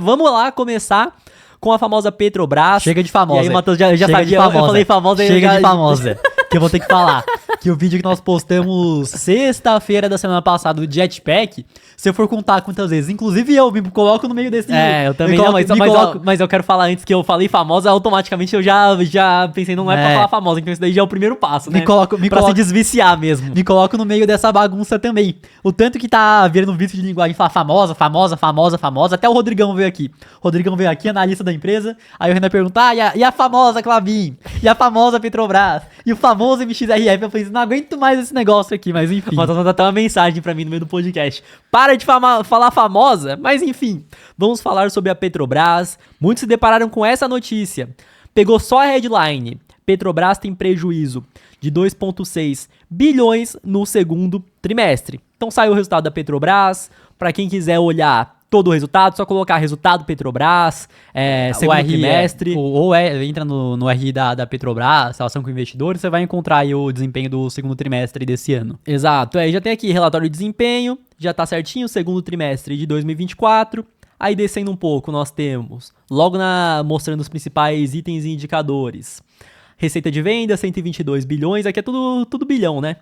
Vamos lá começar com a famosa Petrobras. Chega de famosa. E aí, Matheus, já Chega sabia, de famosa. eu falei famosa. Chega de famosa. Que eu vou ter que falar. Que o vídeo que nós postamos sexta-feira da semana passada, do Jetpack, se eu for contar quantas vezes, inclusive eu me coloco no meio desse... Eu também não, mas eu quero falar antes que eu falei famosa, automaticamente eu já pensei, não é pra falar famosa, então isso daí já é o primeiro passo, né? Pra se desviciar mesmo. Me coloco no meio dessa bagunça também. O tanto que tá virando vício de linguagem, falar famosa, até o Rodrigão veio aqui. Analista da empresa, aí o Renan pergunta, e a famosa Klabin? E a famosa Petrobras? E o famoso MXRF? Eu falei, não aguento mais esse negócio aqui, mas enfim. Mas mandou até uma mensagem pra mim no meio do podcast. Para de falar famosa, mas enfim. Vamos falar sobre a Petrobras. Muitos se depararam com essa notícia. Pegou só a headline. Petrobras tem prejuízo de 2,6 bilhões no segundo trimestre. Então saiu o resultado da Petrobras. Pra quem quiser olhar todo o resultado, só colocar resultado Petrobras, segundo trimestre. Entra no RI da Petrobras, relação com investidores, você vai encontrar aí o desempenho do segundo trimestre desse ano. Exato, já tem aqui relatório de desempenho, já tá certinho, segundo trimestre de 2024. Aí descendo um pouco, nós temos, mostrando os principais itens e indicadores. Receita de venda, 122 bilhões, aqui é tudo bilhão, né?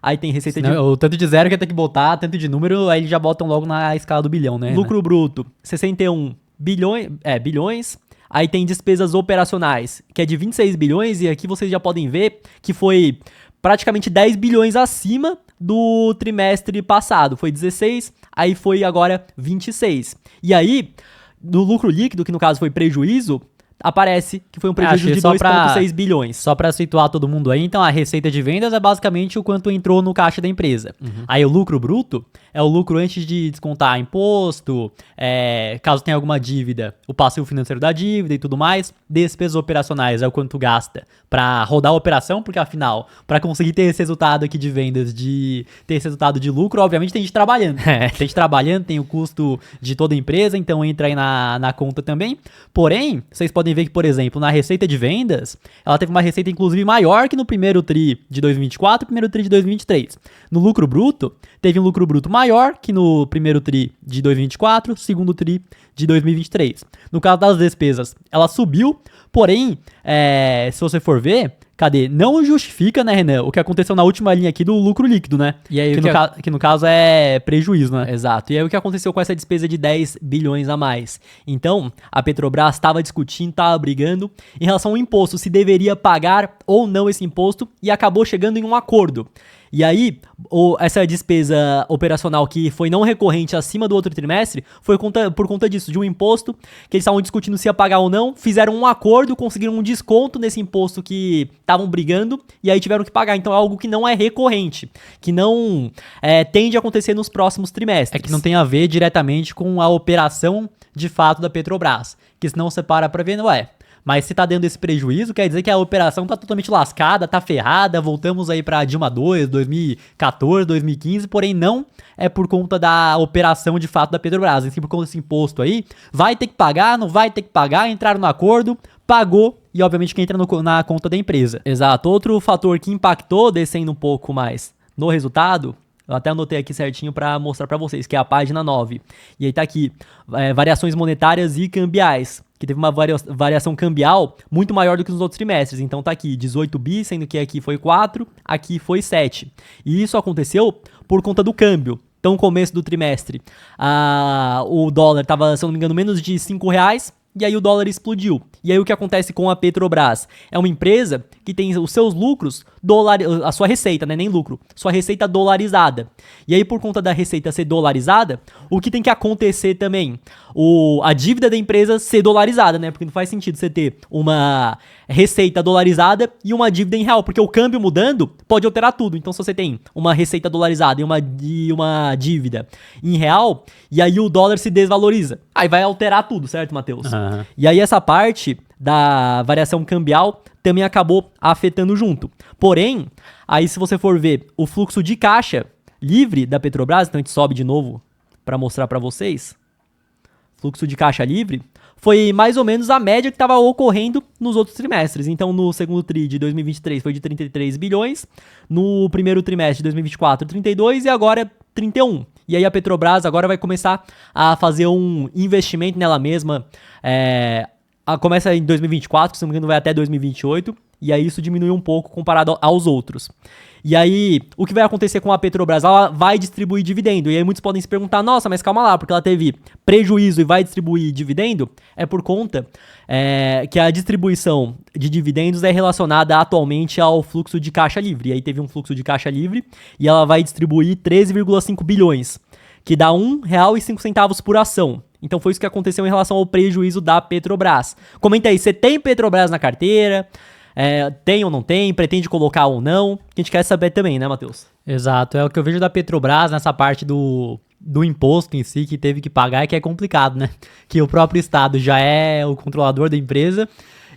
Aí tem receita de... O tanto de zero que tem que botar, tanto de número, aí eles já botam logo na escala do bilhão, né? Lucro bruto, 61 bilhões. Aí tem despesas operacionais, que é de 26 bilhões, e aqui vocês já podem ver que foi praticamente 10 bilhões acima do trimestre passado. Foi 16, aí foi agora 26. E aí, do lucro líquido, que no caso foi prejuízo, aparece que foi um prejuízo de 2,6 bilhões. Só para situar todo mundo aí, então a receita de vendas é basicamente o quanto entrou no caixa da empresa. Uhum. Aí o lucro bruto é o lucro antes de descontar imposto, caso tenha alguma dívida, o passivo financeiro da dívida e tudo mais. Despesas operacionais é o quanto gasta para rodar a operação, porque afinal, para conseguir ter esse resultado aqui de vendas, de ter esse resultado de lucro, obviamente tem gente trabalhando. Tem gente trabalhando, tem o custo de toda a empresa, então entra aí na conta também. Porém, vocês podem ver que, por exemplo, na receita de vendas, ela teve uma receita inclusive maior que no primeiro TRI de 2024 e primeiro TRI de 2023. No lucro bruto, teve um lucro bruto maior que no primeiro TRI de 2024, segundo TRI de 2023. No caso das despesas, ela subiu, porém, se você for ver, não justifica, né, Renan, o que aconteceu na última linha aqui do lucro líquido, né? E aí, que no caso é prejuízo, né? Exato. E aí o que aconteceu com essa despesa de 10 bilhões a mais? Então, a Petrobras estava discutindo, estava brigando em relação ao imposto, se deveria pagar ou não esse imposto, e acabou chegando em um acordo. E aí, essa despesa operacional que foi não recorrente acima do outro trimestre, foi por conta disso, de um imposto que eles estavam discutindo se ia pagar ou não, fizeram um acordo, conseguiram um desconto nesse imposto que estavam brigando, e aí tiveram que pagar. Então é algo que não é recorrente, que não tende a acontecer nos próximos trimestres. É que não tem a ver diretamente com a operação de fato da Petrobras, que senão você para pra ver, mas se tá dando esse prejuízo, quer dizer que a operação tá totalmente lascada, tá ferrada, voltamos aí pra Dilma 2, 2014, 2015, porém não é por conta da operação de fato da Petrobras, e sim por conta desse imposto aí, vai ter que pagar, não vai ter que pagar, entraram no acordo, pagou, e obviamente que entra na conta da empresa. Exato, outro fator que impactou, descendo um pouco mais no resultado, eu até anotei aqui certinho para mostrar para vocês, que é a página 9. E aí tá aqui, variações monetárias e cambiais, que teve uma variação cambial muito maior do que nos outros trimestres. Então tá aqui, 18 bi, sendo que aqui foi 4, aqui foi 7. E isso aconteceu por conta do câmbio. Então, no começo do trimestre, o dólar estava, se eu não me engano, menos de R$5, e aí o dólar explodiu. E aí o que acontece com a Petrobras? É uma empresa que tem os seus lucros, a sua receita, né? Nem lucro, sua receita dolarizada. E aí por conta da receita ser dolarizada, o que tem que acontecer também? A dívida da empresa ser dolarizada, né? Porque não faz sentido você ter uma receita dolarizada e uma dívida em real, porque o câmbio mudando pode alterar tudo. Então se você tem uma receita dolarizada e uma dívida em real, e aí o dólar se desvaloriza, aí vai alterar tudo, certo, Matheus? Uhum. E aí essa parte da variação cambial também acabou afetando junto. Porém, aí se você for ver o fluxo de caixa livre da Petrobras, então a gente sobe de novo para mostrar para vocês, fluxo de caixa livre, foi mais ou menos a média que estava ocorrendo nos outros trimestres. Então, no segundo TRI de 2023 foi de 33 bilhões, no primeiro trimestre de 2024, 32, e agora 31. E aí a Petrobras agora vai começar a fazer um investimento nela mesma. Começa em 2024, se não me engano vai até 2028. E aí isso diminui um pouco comparado aos outros. E aí, o que vai acontecer com a Petrobras? Ela vai distribuir dividendo. E aí muitos podem se perguntar, nossa, mas calma lá, porque ela teve prejuízo e vai distribuir dividendo? É por conta que a distribuição de dividendos é relacionada atualmente ao fluxo de caixa livre. E aí teve um fluxo de caixa livre e ela vai distribuir 13,5 bilhões, que dá R$1,05 por ação. Então foi isso que aconteceu em relação ao prejuízo da Petrobras. Comenta aí, você tem Petrobras na carteira? Tem ou não tem? Pretende colocar ou não? Que a gente quer saber também, né, Matheus? Exato, é o que eu vejo da Petrobras nessa parte do imposto em si que teve que pagar, que é complicado, né? Que o próprio Estado já é o controlador da empresa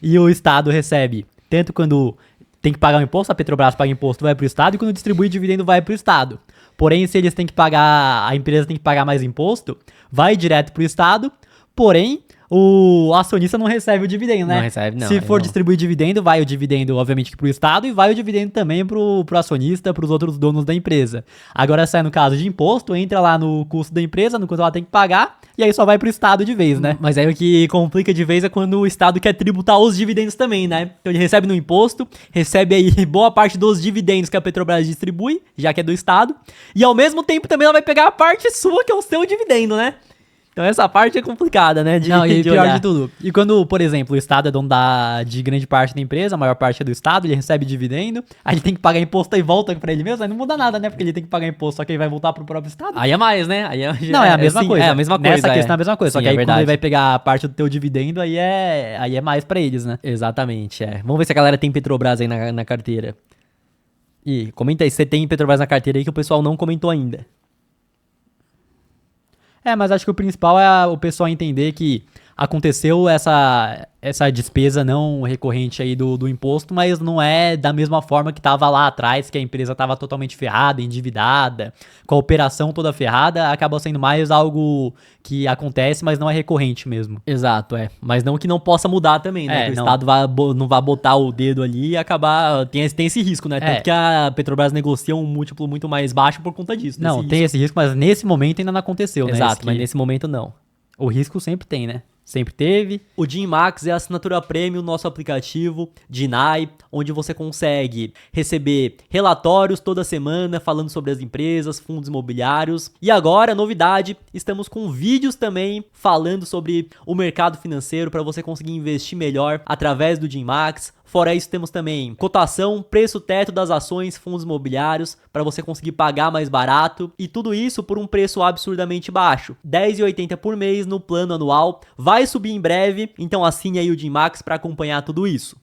e o Estado recebe, tanto quando tem que pagar o imposto, a Petrobras paga imposto, vai para o Estado, e quando distribui dividendo vai para o Estado. Porém, se eles têm que pagar, a empresa tem que pagar mais imposto, vai direto para o Estado, porém o acionista não recebe o dividendo, né? Não recebe, não. Se for distribuir dividendo, vai o dividendo, obviamente, pro Estado e vai o dividendo também pro acionista, pros outros donos da empresa. Agora, sai no caso de imposto, entra lá no custo da empresa, no quanto ela tem que pagar, e aí só vai pro Estado de vez, né? Mas aí o que complica de vez é quando o Estado quer tributar os dividendos também, né? Então ele recebe no imposto, recebe aí boa parte dos dividendos que a Petrobras distribui, já que é do Estado, e ao mesmo tempo também ela vai pegar a parte sua, que é o seu dividendo, né? Então essa parte é complicada, né? Não, e pior de tudo. E quando, por exemplo, o Estado é dono de grande parte da empresa, a maior parte é do Estado, ele recebe dividendo, aí ele tem que pagar imposto e volta pra ele mesmo, aí não muda nada, né? Porque ele tem que pagar imposto, só que ele vai voltar pro próprio Estado. Aí é mais, né? Não, é a mesma coisa. É a mesma coisa. Nessa questão é a mesma coisa. Sim, só que aí verdade. quando ele vai pegar a parte do teu dividendo, aí é mais pra eles, né? Exatamente, Vamos ver se a galera tem Petrobras aí na carteira. E comenta aí se você tem Petrobras na carteira aí que o pessoal não comentou ainda. Mas acho que o principal é o pessoal entender que aconteceu essa despesa não recorrente aí do imposto, mas não é da mesma forma que estava lá atrás, que a empresa estava totalmente ferrada, endividada, com a operação toda ferrada, acaba sendo mais algo que acontece, mas não é recorrente mesmo. Exato, Mas não que não possa mudar também, né? Que o não. Estado não vai botar o dedo ali e acabar... Tem esse risco, né? Tanto que a Petrobras negocia um múltiplo muito mais baixo por conta disso. Não, tem esse risco, mas nesse momento ainda não aconteceu, né? Exato, mas nesse momento não. O risco sempre tem, né? Sempre teve. O Gin Max é a assinatura premium, nosso aplicativo Ginai, onde você consegue receber relatórios toda semana falando sobre as empresas, fundos imobiliários. E agora, novidade, estamos com vídeos também falando sobre o mercado financeiro para você conseguir investir melhor através do Gin Max. Fora isso, temos também cotação, preço teto das ações, fundos imobiliários, para você conseguir pagar mais barato. E tudo isso por um preço absurdamente baixo. R$10,80 por mês no plano anual. Vai subir em breve, então assine aí o Gin Max para acompanhar tudo isso.